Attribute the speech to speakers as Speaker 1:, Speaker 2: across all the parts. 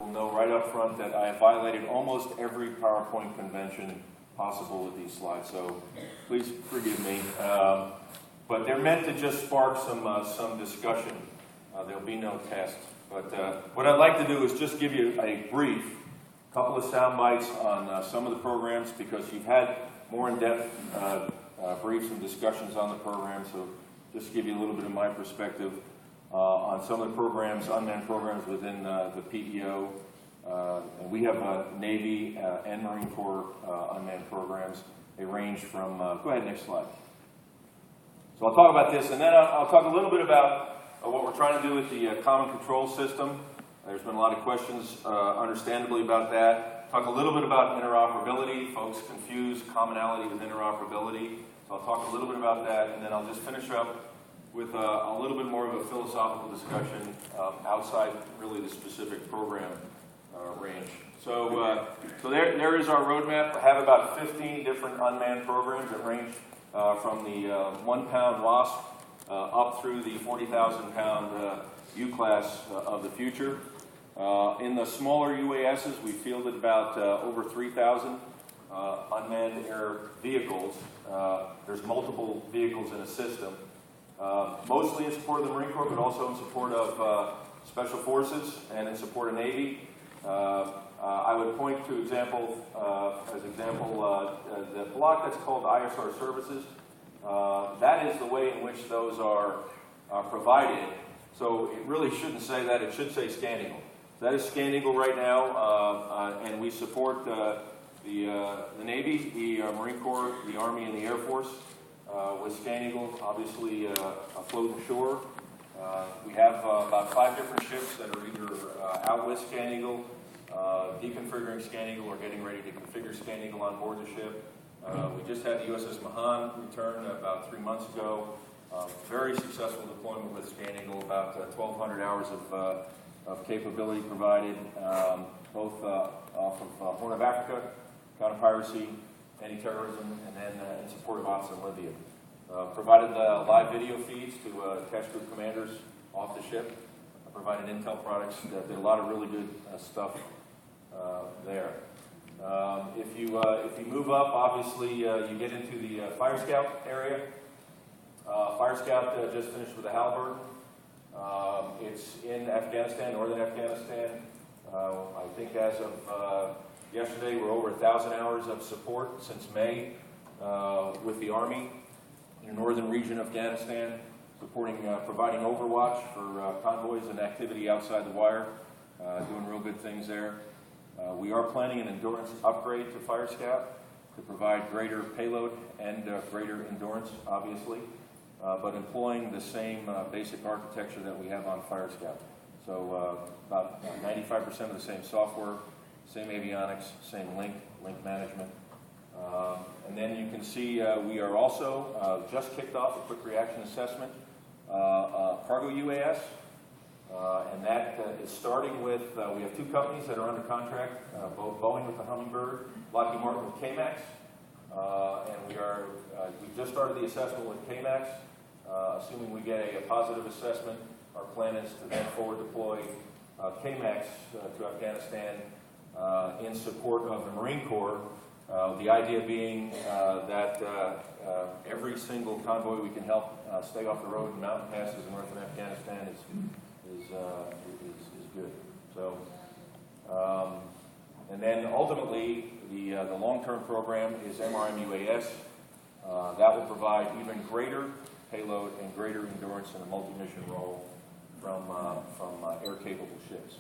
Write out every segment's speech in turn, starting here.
Speaker 1: will know right up front that I have violated almost every PowerPoint convention possible with these slides, so please forgive me. But they're meant to just spark some discussion. There'll be no test. But what I'd like to do is just give you a brief, couple of sound bites on some of the programs, because you've had more in-depth briefs and discussions on the program, so just give you a little bit of my perspective on some of the programs, unmanned programs within the PEO. And we have Navy and Marine Corps unmanned programs. They range from, go ahead, next slide. So I'll talk about this, and then I'll talk a little bit about what we're trying to do with the common control system. There's been a lot of questions, understandably, about that. Talk a little bit about interoperability. Folks confuse commonality with interoperability. So I'll talk a little bit about that, and then I'll just finish up with a little bit more of a philosophical discussion outside really the specific program range. So, there is our roadmap. I have about 15 different unmanned programs that range from the 1-pound Wasp up through the 40,000-pound U-class of the future. In the smaller UASs, we fielded about over 3,000 unmanned air vehicles. There's multiple vehicles in a system, mostly in support of the Marine Corps, but also in support of Special Forces and in support of Navy. I would point to the block that's called ISR services. That is the way in which those are provided. So it really shouldn't say that, it should say Scan Eagle. That is Scan Eagle right now, and we support the Navy, the Marine Corps, the Army, and the Air Force with Scan Eagle, obviously afloat and shore. We have about 5 different ships that are either out with Scan Eagle, deconfiguring Scan Eagle, or getting ready to configure Scan Eagle on board the ship. We just had the USS Mahan return about 3 months ago. Very successful deployment with Scan Eagle, about 1,200 hours of capability provided, both off of Horn of Africa, counter-piracy, anti-terrorism, and then in support of ops in Libya. Provided live video feeds to test group commanders off the ship. Provided intel products. Did a lot of really good stuff there. If you move up, obviously you get into the Fire Scout area. Fire Scout just finished with the Halliburton. It's in Afghanistan, northern Afghanistan. I think as of yesterday, we're over 1,000 hours of support since May with the Army in the northern region of Afghanistan, supporting, providing overwatch for convoys and activity outside the wire, doing real good things there. We are planning an endurance upgrade to Fire Scout to provide greater payload and greater endurance, obviously, but employing the same basic architecture that we have on Fire Scout. So about 95% of the same software, same avionics, same link management. And then you can see we are also just kicked off a quick reaction assessment cargo UAS. And that is starting with, we have 2 companies that are under contract, Boeing with the Hummingbird, Lockheed Martin with KMAX. And we just started the assessment with KMAX. Assuming we get a positive assessment, our plan is to then forward deploy KMAX to Afghanistan in support of the Marine Corps. The idea being that every single convoy we can help stay off the road and mountain passes in northern Afghanistan is good. So, and then ultimately the long-term program is MRM-UAS. That will provide even greater payload and greater endurance in a multi-mission role from air-capable ships.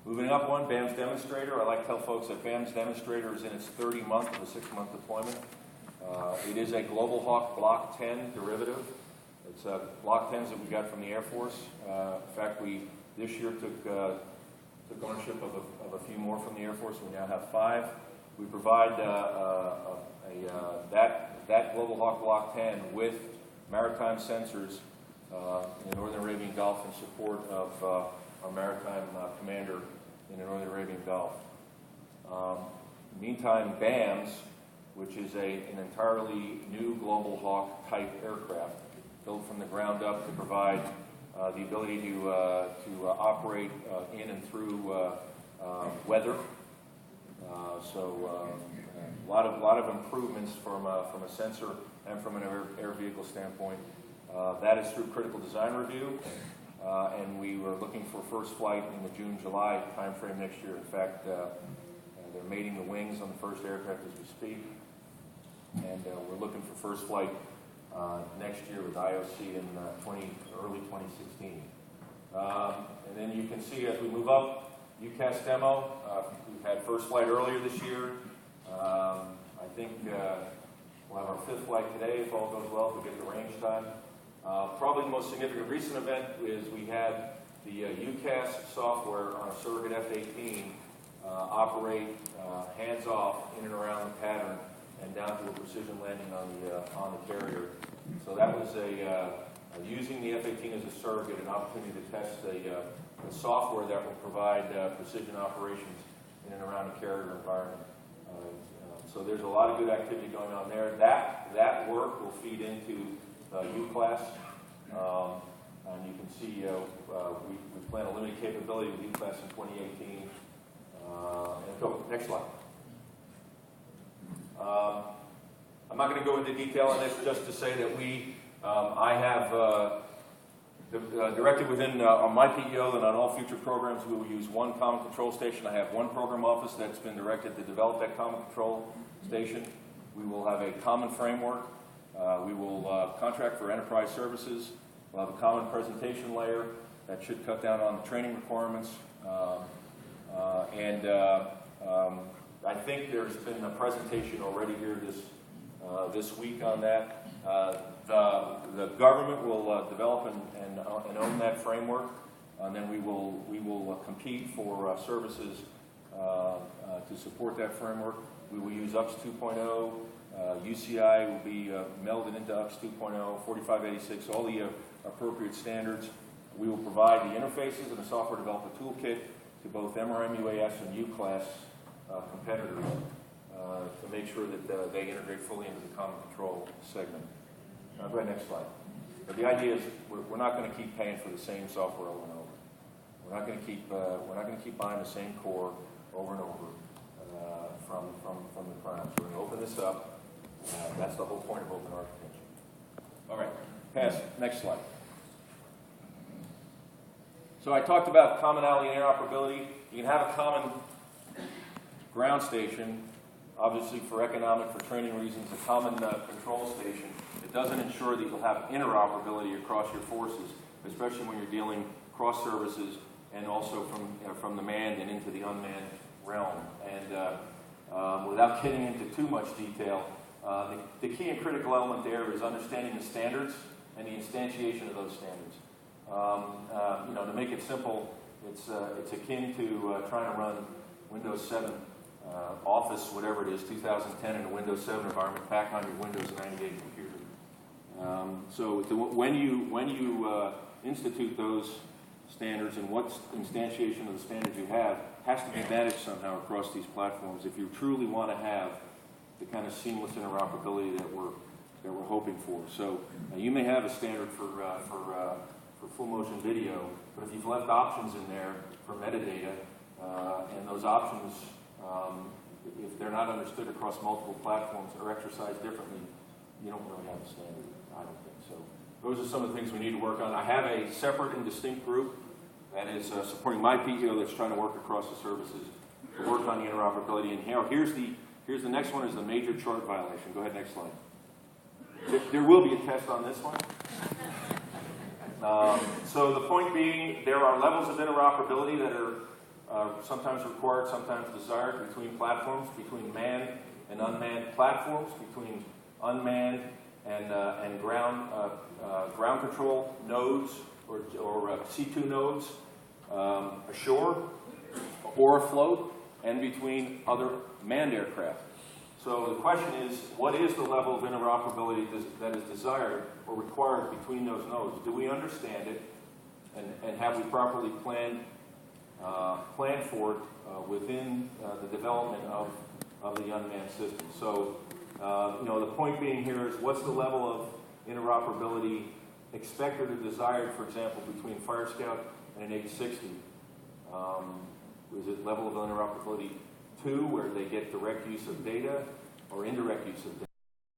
Speaker 1: Moving up one, BAM's Demonstrator. I like to tell folks that BAM's Demonstrator is in its 30th month of a 6-month deployment. It is a Global Hawk Block 10 derivative. It's Block 10s that we got from the Air Force. In fact, we this year took ownership of a few more from the Air Force. We now have 5. We provide that Global Hawk Block 10 with maritime sensors in the Northern Arabian Gulf in support of our maritime commander in the Northern Arabian Gulf. Meantime, BAMS, which is an entirely new Global Hawk type aircraft, built from the ground up to provide the ability to operate in and through weather. A lot of improvements from a sensor and from an air vehicle standpoint. That is through critical design review, and we were looking for first flight in the June-July timeframe next year. In fact, they're mating the wings on the first aircraft as we speak, and we're looking for first flight next year with IOC in early 2016. And then you can see as we move up, UCAS demo. We've had first flight earlier this year. I think we'll have our fifth flight today if all goes well, if we get the range time. Probably the most significant recent event is we had the UCAS software on a surrogate F-18 operate hands-off in and around the pattern and down to a precision landing on the carrier. So that was using the F-18 as a surrogate, an opportunity to test the software that will provide precision operations in and around a carrier environment. So there's a lot of good activity going on there. That work will feed into UClass. And you can see we plan a limited capability with UClass in 2018. And go, next slide. I'm not going to go into detail on this, just to say that I have directed within on my PEO that on all future programs we will use one common control station. I have one program office that's been directed to develop that common control station. We will have a common framework. We will contract for enterprise services. We'll have a common presentation layer that should cut down on the training requirements. I think there's been a presentation already here this week on that. The government will develop and own that framework, and then we will compete for services to support that framework. We will use UPS 2.0. UCI will be melded into UPS 2.0, 4586, all the appropriate standards. We will provide the interfaces and the software development toolkit to both MRM, UAS, and UClass competitors to make sure that they integrate fully into the common control segment. Now, go ahead, next slide. But the idea is we're not going to keep paying for the same software over and over. We're not going to keep buying the same core over and over from the primes. We're going to open this up. That's the whole point of open architecture. All right, pass. Next slide. So I talked about commonality and interoperability. You can have a common ground station, obviously for economic, for training reasons, a common control station. It doesn't ensure that you'll have interoperability across your forces, especially when you're dealing cross services and also from the manned and into the unmanned realm. And without getting into too much detail, the key and critical element there is understanding the standards and the instantiation of those standards. To make it simple, it's akin to trying to run Windows 7 Office, whatever it is, 2010 in a Windows 7 environment, back on your Windows 98 computer. So when you institute those standards and what instantiation of the standards you have has to be managed somehow across these platforms if you truly want to have the kind of seamless interoperability that we're hoping for. So you may have a standard for full motion video, but if you've left options in there for metadata, and those options, if they're not understood across multiple platforms or exercised differently, you don't really have a standard, I don't think. So those are some of the things we need to work on. I have a separate and distinct group that is supporting my PEO that's trying to work across the services to work on the interoperability. And here's the next one, is the major chart violation. Go ahead, next slide. There will be a test on this one. So the point being, there are levels of interoperability that are sometimes required, sometimes desired between platforms, between manned and unmanned platforms, between unmanned and ground control nodes or C2 nodes ashore or afloat, and between other manned aircraft. So the question is, what is the level of interoperability that is desired or required between those nodes? Do we understand it, and have we properly planned for it within the development of the unmanned system? So, the point being here is, what's the level of interoperability expected or desired, for example, between Fire Scout and an 860? is it level of interoperability 2, where they get direct use of data, or indirect use of data?